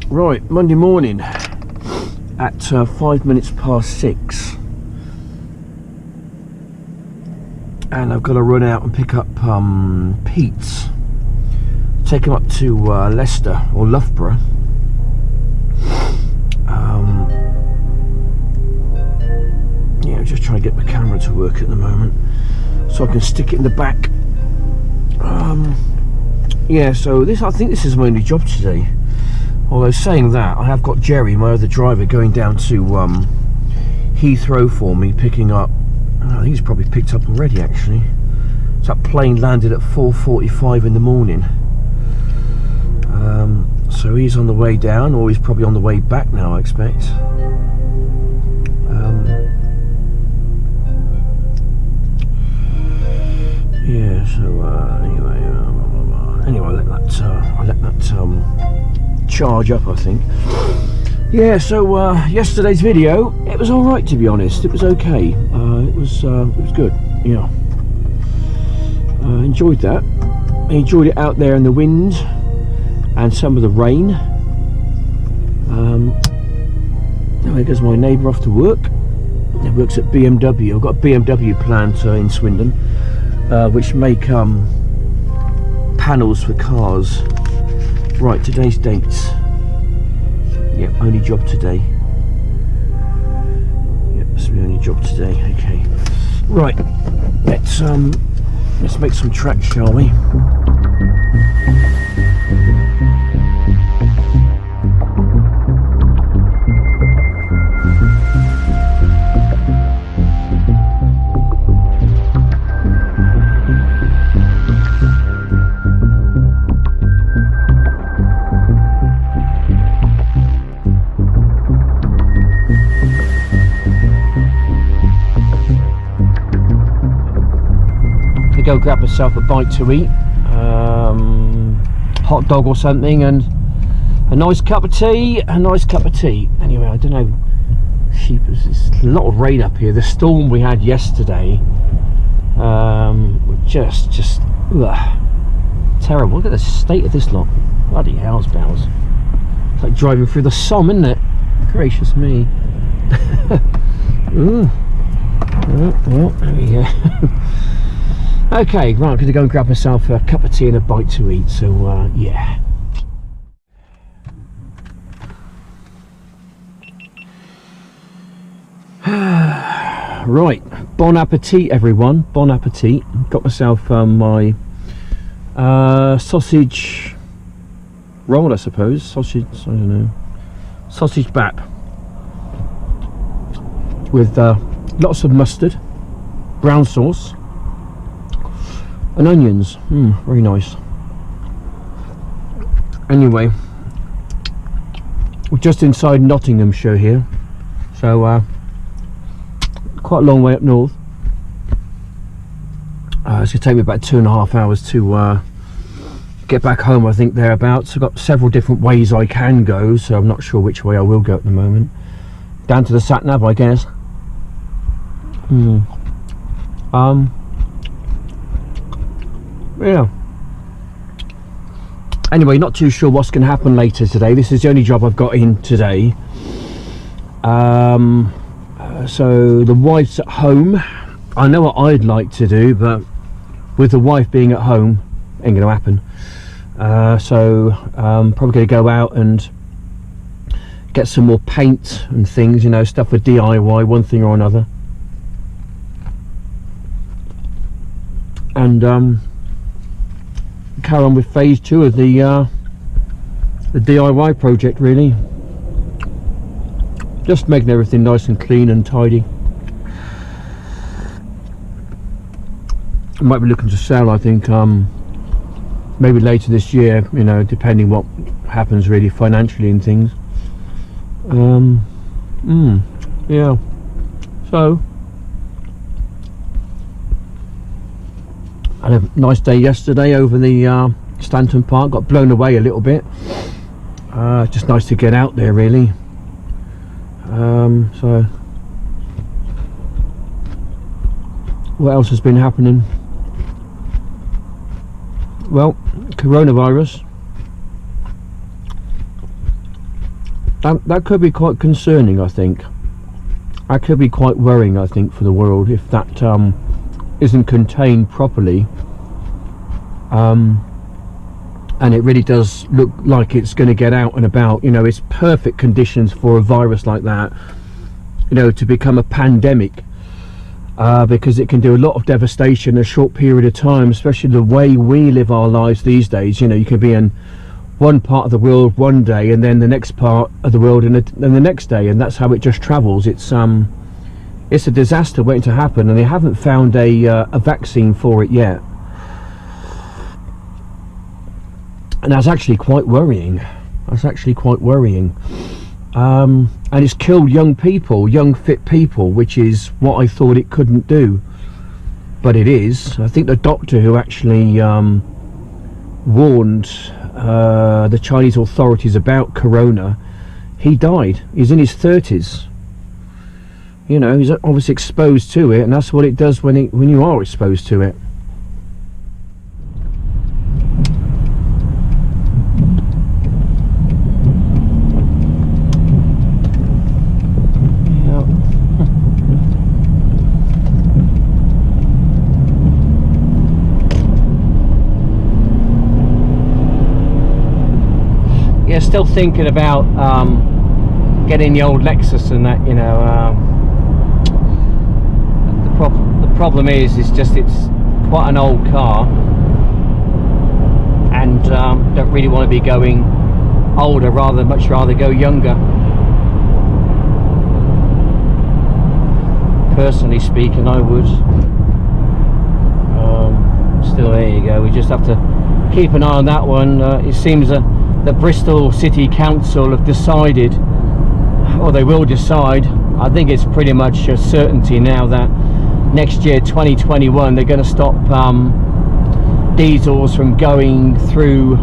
Right, Monday morning at 5 minutes past 6, and I've got to run out and pick up Pete's, take him up to Leicester or Loughborough. Yeah, I'm just trying to get my camera to work at the moment so I can stick it in the back. Yeah, so I think this is my only job today. Although saying that, I have got Jerry, my other driver, going down to Heathrow for me, picking up. I think he's probably picked up already, actually. So that plane landed at 4:45 in the morning. So he's on the way down, or he's probably on the way back now, I expect. Yeah. So anyway, I let that charge up, I think. Yeah, so yesterday's video, it was all right, to be honest. It was okay. It was good. Yeah, enjoyed that. I enjoyed it out there in the wind and some of the rain. There goes my neighbour off to work. He works at BMW. I've got a BMW plant in Swindon, which make panels for cars. Right, today's dates. Yep, only job today. Yep, that's my only job today. Okay. Right, let's make some tracks, shall we? Go grab myself a bite to eat, hot dog or something, and a nice cup of tea. Anyway, I don't know, there's a lot of rain up here. The storm we had yesterday, just terrible. Look at the state of this lot. Bloody hell's bells. It's like driving through the Somme, isn't it? Gracious me. Well, there we go. Okay, right, I'm going to go and grab myself a cup of tea and a bite to eat, so yeah. Right, bon appetit everyone, bon appetit. Got myself my sausage roll, I suppose, sausage, I don't know, sausage bap with lots of mustard, brown sauce, and onions. Very nice. Anyway, we're just inside Nottinghamshire here, so quite a long way up north. It's going to take me about 2.5 hours to get back home, I think, thereabouts. I've got several different ways I can go, so I'm not sure which way I will go at the moment. Down to the sat-nav, I guess. Yeah. Anyway, not too sure what's going to happen later today. This is the only job I've got in today. So the wife's at home. I know what I'd like to do, but with the wife being at home, ain't going to happen. So probably going to go out and get some more paint and things, you know, stuff for DIY, one thing or another. And carry on with phase 2 of the DIY project, really. Just making everything nice and clean and tidy. I might be looking to sell, I think, maybe later this year, you know, depending what happens really financially and things. Yeah, so I had a nice day yesterday over the Stanton Park. Got blown away a little bit. Just nice to get out there, really. So what else has been happening? Well, coronavirus. that could be quite concerning, I think. That could be quite worrying, I think, for the world if that isn't contained properly. And it really does look like it's going to get out and about. You know, it's perfect conditions for a virus like that, you know, to become a pandemic, because it can do a lot of devastation in a short period of time, especially the way we live our lives these days. You know, you can be in one part of the world one day and then the next part of the world and the next day, and that's how it just travels. It's a disaster waiting to happen, and they haven't found a vaccine for it yet. And that's actually quite worrying. And it's killed young people, young fit people, which is what I thought it couldn't do, but it is. I think the doctor who actually warned the Chinese authorities about corona, he died. He's in his 30s. You know, he's obviously exposed to it, and that's what it does when you are exposed to it. Yeah, still thinking about getting the old Lexus and that, you know. The problem is just it's quite an old car, and don't really want to be going older, much rather go younger. Personally speaking, I would. Still, there you go. We just have to keep an eye on that one. It seems the Bristol City Council have decided, or they will decide, I think it's pretty much a certainty now, that next year, 2021, they're going to stop diesels from going through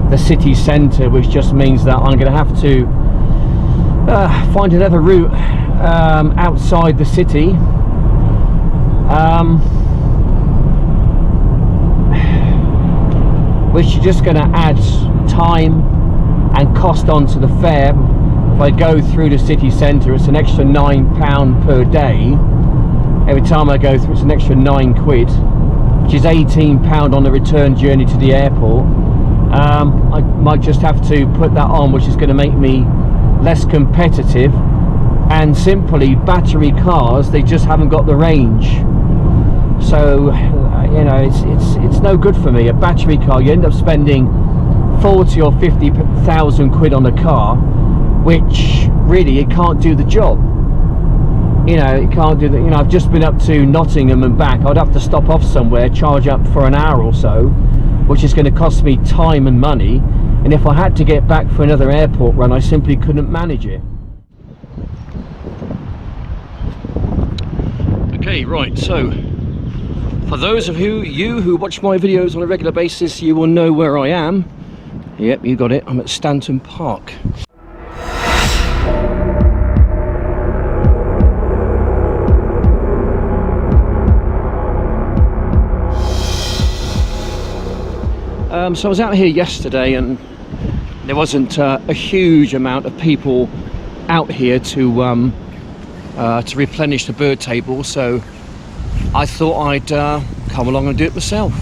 the city centre, which just means that I'm going to have to find another route outside the city. Which is just going to add time and cost onto the fare. If I go through the city centre, it's an extra £9 per day. Every time I go through, it's an extra £9, which is £18 on the return journey to the airport. I might just have to put that on, which is going to make me less competitive. And simply, battery cars, they just haven't got the range. So you know, it's no good for me. A battery car, you end up spending 40 or 50,000 quid on a car, which really it can't do the job. You know, it can't do the. You know, I've just been up to Nottingham and back. I'd have to stop off somewhere, charge up for an hour or so, which is going to cost me time and money. And if I had to get back for another airport run, I simply couldn't manage it. Okay, right, so for those of you who watch my videos on a regular basis, you will know where I am. Yep, you got it. I'm at Stanton Park. So I was out here yesterday, and there wasn't a huge amount of people out here to replenish the bird table, so I thought I'd come along and do it myself.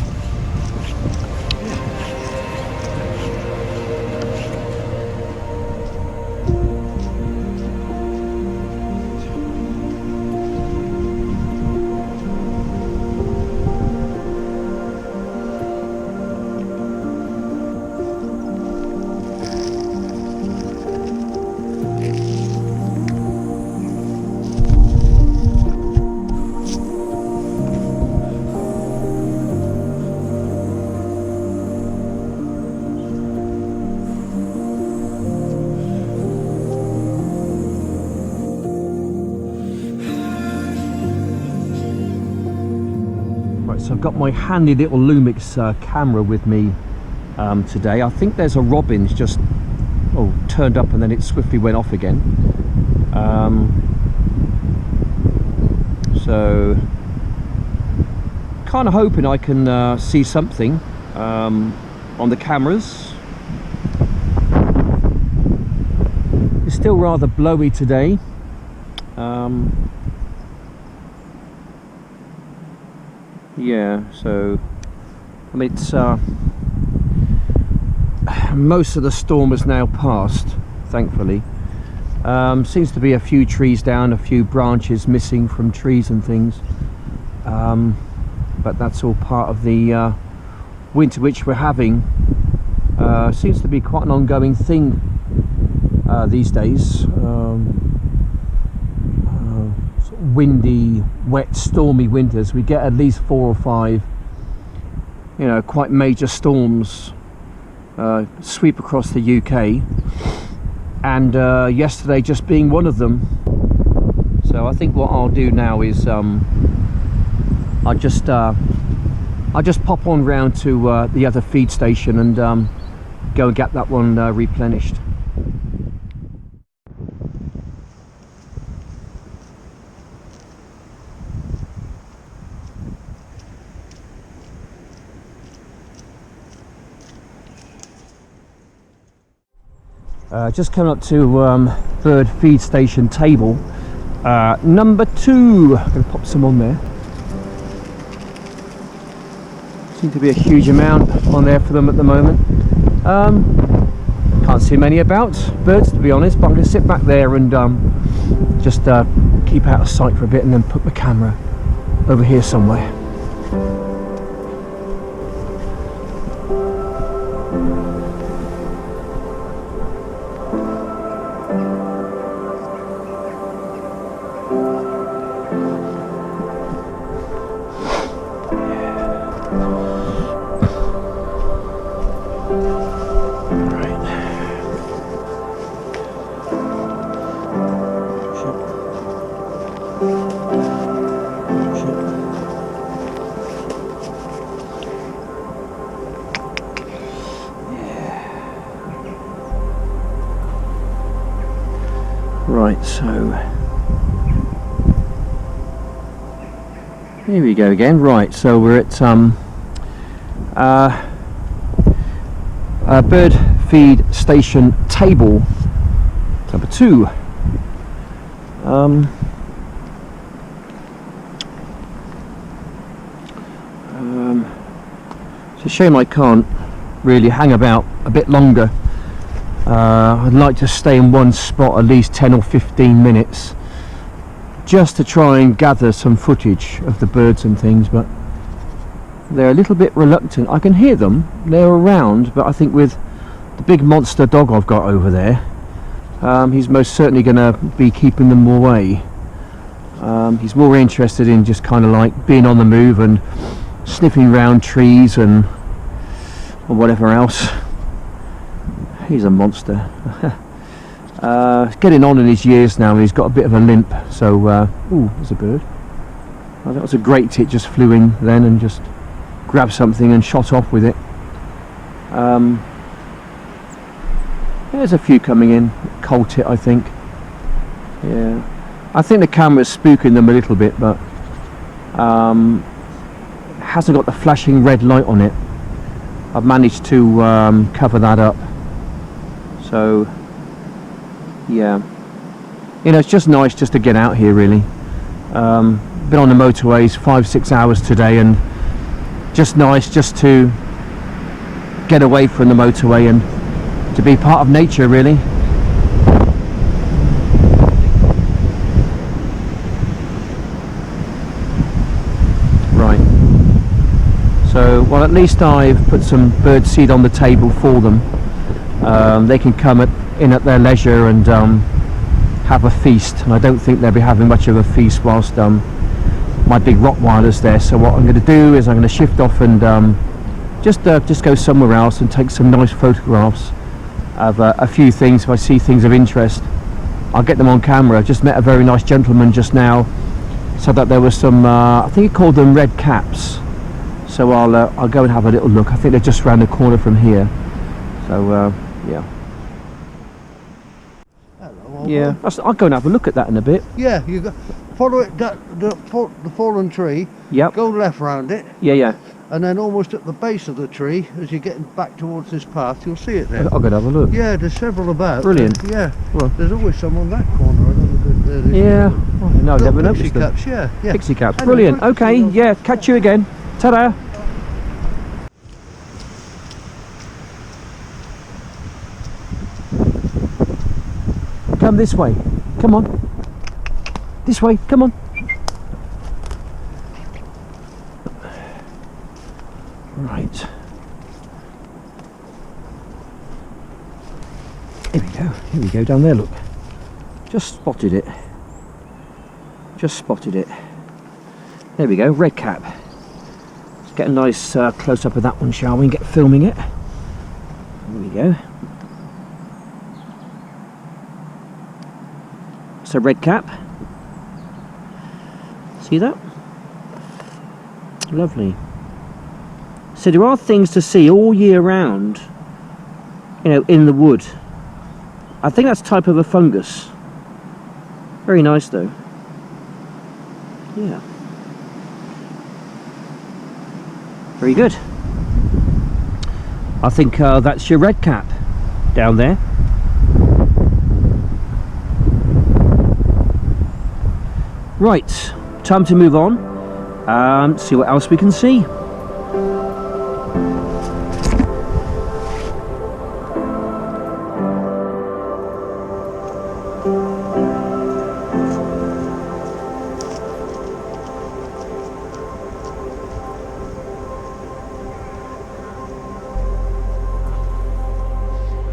So I've got my handy little Lumix camera with me today. I think there's a robin's just turned up and then it swiftly went off again. So kind of hoping I can see something on the cameras. It's still rather blowy today. Yeah, so I mean, it's most of the storm has now passed, thankfully. Seems to be a few trees down, a few branches missing from trees and things, but that's all part of the winter which we're having. Seems to be quite an ongoing thing these days. Sort of windy, wet, stormy winters. We get at least 4 or 5, you know, quite major storms sweep across the UK, and yesterday just being one of them. So I think what I'll do now is I'll just pop on round to the other feed station and go and get that one replenished. Just coming up to bird feed station table number 2. I'm going to pop some on there. Seems to be a huge amount on there for them at the moment. Can't see many about birds, to be honest, but I'm going to sit back there and just keep out of sight for a bit and then put the camera over here somewhere. Right, so here we go again. Right, so we're at bird feed station table number 2. It's a shame I can't really hang about a bit longer. I'd like to stay in one spot at least 10 or 15 minutes just to try and gather some footage of the birds and things, but they're a little bit reluctant. I can hear them, they're around, but I think with the big monster dog I've got over there, he's most certainly going to be keeping them away. He's more interested in just kind of like being on the move and sniffing around trees and or whatever else. He's a monster. He's getting on in his years now and he's got a bit of a limp, so ooh, there's a bird. Oh, that was a great tit, just flew in then and just grabbed something and shot off with it. There's a few coming in. Cold tit, I think. Yeah, I think the camera's spooking them a little bit, but hasn't got the flashing red light on it. I've managed to cover that up. So yeah, you know, it's just nice just to get out here really. Been on the motorways 5-6 hours today, and just nice just to get away from the motorway and to be part of nature really. Right, so well, at least I've put some bird seed on the table for them. They can come in at their leisure and have a feast, and I don't think they'll be having much of a feast whilst my big Rottweiler's there. So what I'm going to do is I'm going to shift off and just go somewhere else and take some nice photographs of a few things. If I see things of interest, I'll get them on camera. I just met a very nice gentleman just now, said that there was some I think he called them red caps, so I'll go and have a little look. I think they're just around the corner from here, so yeah. Hello, yeah, I'll go and have a look at that in a bit. Yeah, you go follow it, the fallen tree. Yep. Go left round it. Yeah, yeah. and then almost at the base of the tree, as you're getting back towards this path, you'll see it there. I'll go and have a look. Yeah, there's several about. Brilliant. Yeah, Well, there's always some on that corner. I don't know if there is. yeah, oh, no, I've never noticed Pixie them. caps, yeah, yeah. Pixie caps, Anyway, brilliant. right, Okay, so yeah, catch you again. Ta-da. Come this way. Come on. This way. Come on. Right. Here we go. Here we go. Down there, look. Just spotted it. Just spotted it. There we go. Red cap. Let's get a nice close up of that one, shall we? And get filming it. There we go. So red cap. See that? Lovely. So there are things to see all year round, you know, in the wood. I think that's type of a fungus. Very nice though. Yeah. Very good. I think that's your red cap down there. Right, time to move on, see what else we can see.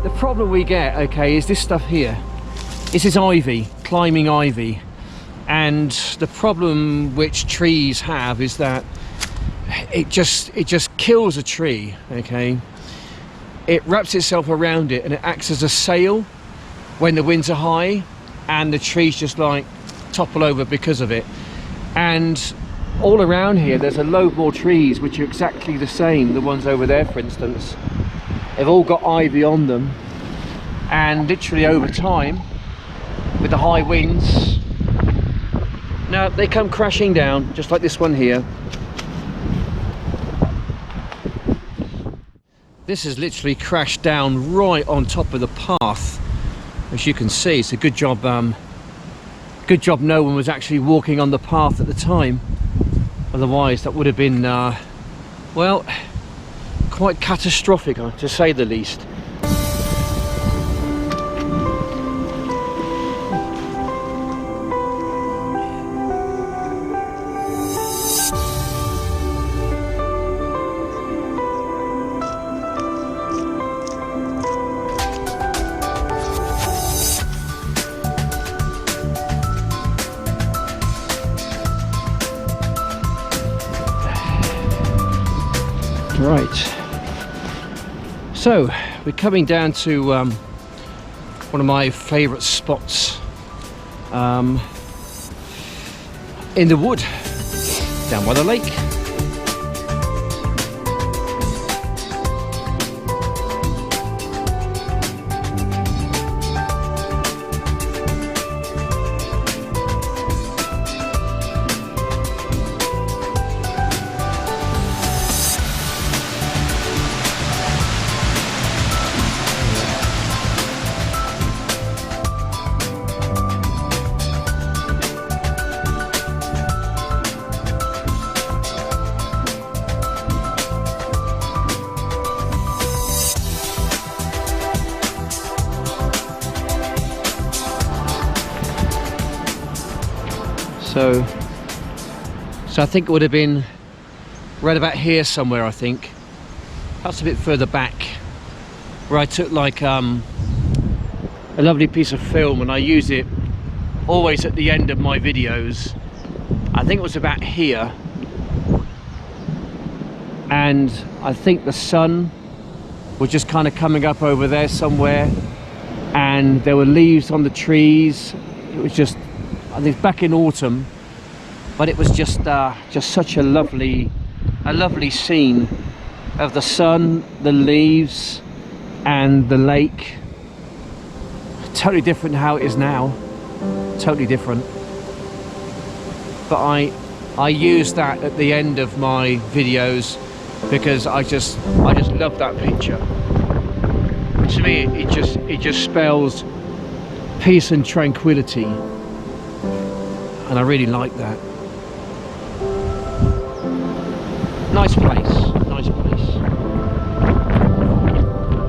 The problem we get, okay, is this stuff here. This is ivy, climbing ivy. And the problem which trees have is that it just kills a tree, okay? It wraps itself around it and it acts as a sail when the winds are high, and the trees just like topple over because of it. And all around here there's a load more trees which are exactly the same. The ones over there, for instance, they've all got ivy on them, and literally over time with the high winds, now they come crashing down, just like this one here. This has literally crashed down right on top of the path. As you can see, it's a good job no one was actually walking on the path at the time. Otherwise that would have been well, quite catastrophic, to say the least. Right, so we're coming down to one of my favourite spots in the wood, down by the lake. So I think it would have been right about here somewhere, I think. Perhaps a bit further back, where I took like a lovely piece of film, and I use it always at the end of my videos. I think it was about here, and I think the sun was just kind of coming up over there somewhere, and there were leaves on the trees. It was just, I think it's back in autumn, but it was just such a lovely scene of the sun, the leaves, and the lake. Totally different how it is now. Totally different. But I use that at the end of my videos because I just love that picture. To me, it just spells peace and tranquility, and I really like that. Nice place, nice place.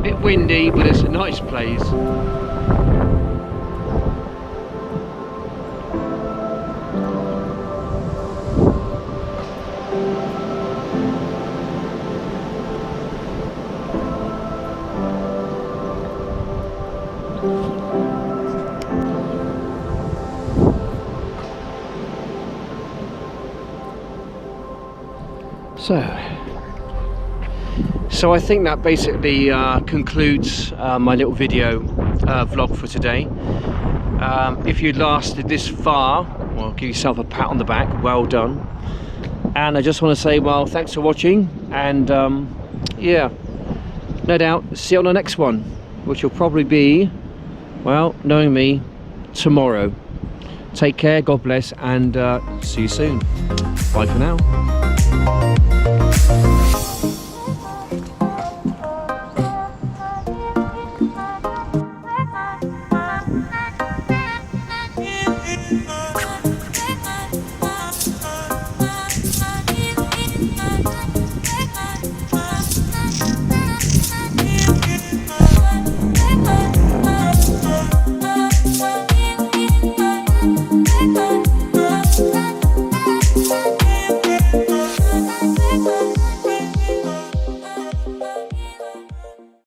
Bit windy, but it's a nice place. So I think that basically concludes my little video vlog for today. If you lasted this far, well, give yourself a pat on the back, well done. And I just want to say, well, thanks for watching, and yeah, no doubt see you on the next one, which will probably be, well, knowing me, tomorrow. Take care, God bless, and see you soon. Bye for now.